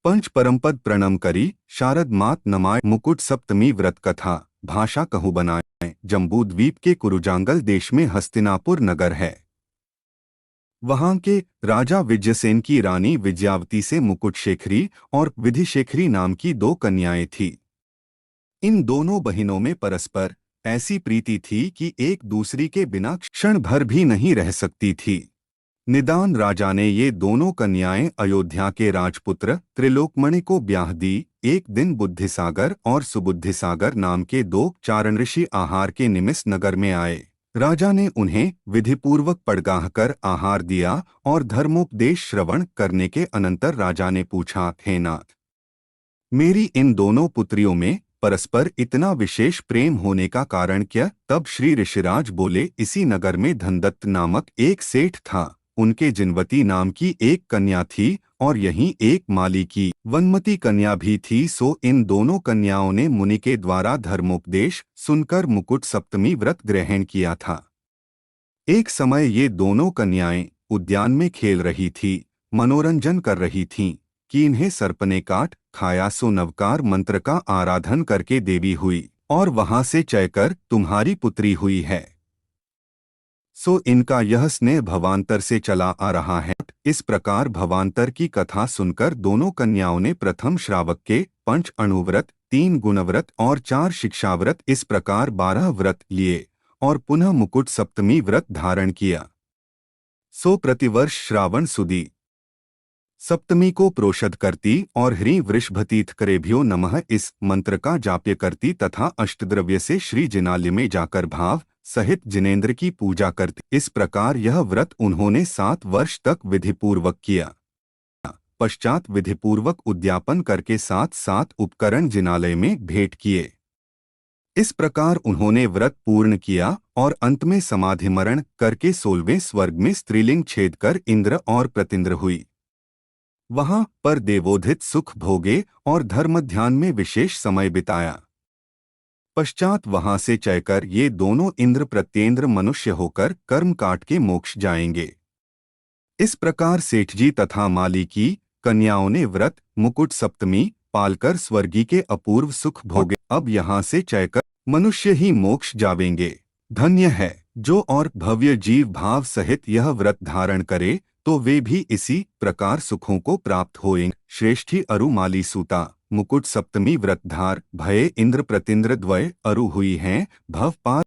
पंच परमपद प्रणम करी शारद मात नमाय। मुकुट सप्तमी व्रत कथा भाषा कहु बनाए। जम्बू द्वीप के कुरुजांगल देश में हस्तिनापुर नगर है। वहां के राजा विजयसेन की रानी विजयावती से मुकुटशेखरी और विधिशेखरी नाम की दो कन्याएं थीं। इन दोनों बहनों में परस्पर ऐसी प्रीति थी कि एक दूसरी के बिना क्षण भर भी नहीं रह सकती थी। निदान राजा ने ये दोनों कन्याएं अयोध्या के राजपुत्र त्रिलोकमणि को ब्याह दी। एक दिन बुद्धिसागर और सुबुद्धिसागर नाम के दो चारण ऋषि आहार के निमित्त नगर में आए। राजा ने उन्हें विधिपूर्वक पड़गाह कर आहार दिया और धर्मोपदेश श्रवण करने के अनंतर राजा ने पूछा, हे नाथ, मेरी इन दोनों पुत्रियों में परस्पर इतना विशेष प्रेम होने का कारण क्या? तब श्री ऋषिराज बोले, इसी नगर में धनदत्त नामक एक सेठ था। उनके जिनवती नाम की एक कन्या थी और यहीं एक माली की वनमती कन्या भी थी। सो इन दोनों कन्याओं ने मुनि के द्वारा धर्मोपदेश सुनकर मुकुट सप्तमी व्रत ग्रहण किया था। एक समय ये दोनों कन्याएं उद्यान में खेल रही थी, मनोरंजन कर रही थीं कि इन्हें सर्प ने काट खाया। सो नवकार मंत्र का आराधन करके देवी हुई और वहां से चयकर तुम्हारी पुत्री हुई है। सो इनका यह स्नेह भवांतर से चला आ रहा है। इस प्रकार भवांतर की कथा सुनकर दोनों कन्याओं ने प्रथम श्रावक के 5 अणुव्रत, 3 गुणव्रत और 4 शिक्षाव्रत, इस प्रकार 12 व्रत लिए और पुनः मुकुट सप्तमी व्रत धारण किया। सो प्रतिवर्ष श्रावण सुदी सप्तमी को प्रोषद करती और ह्रीं वृषभतीथ करेभ्यो नमः इस मंत्र का जाप्य करती तथा अष्टद्रव्य से श्री जिनालय में जाकर भाव सहित जिनेंद्र की पूजा करती। इस प्रकार यह व्रत उन्होंने 7 वर्ष तक विधिपूर्वक किया। पश्चात विधिपूर्वक उद्यापन करके 7 उपकरण जिनालय में भेंट किए। इस प्रकार उन्होंने व्रत पूर्ण किया और अंत में समाधिमरण करके 16वें स्वर्ग में स्त्रीलिंग छेद कर इंद्र और प्रतिंद्र हुई। वहां पर देवोधित सुख भोगे और धर्म ध्यान में विशेष समय बिताया। पश्चात वहां से चयकर ये दोनों इंद्र प्रत्येंद्र मनुष्य होकर कर्म काट के मोक्ष जाएंगे। इस प्रकार सेठ जी तथा माली की कन्याओं ने व्रत मुकुट सप्तमी पालकर स्वर्गी के अपूर्व सुख भोगे। अब यहाँ से चयकर मनुष्य ही मोक्ष जावेंगे। धन्य है जो और भव्य जीव भाव सहित यह व्रत धारण करे तो वे भी इसी प्रकार सुखों को प्राप्त होएंगे। श्रेष्ठी अरु माली सूता मुकुट सप्तमी व्रतधार भये इंद्र प्रतिंद्र द्वय अरु हुई हैं भव पार।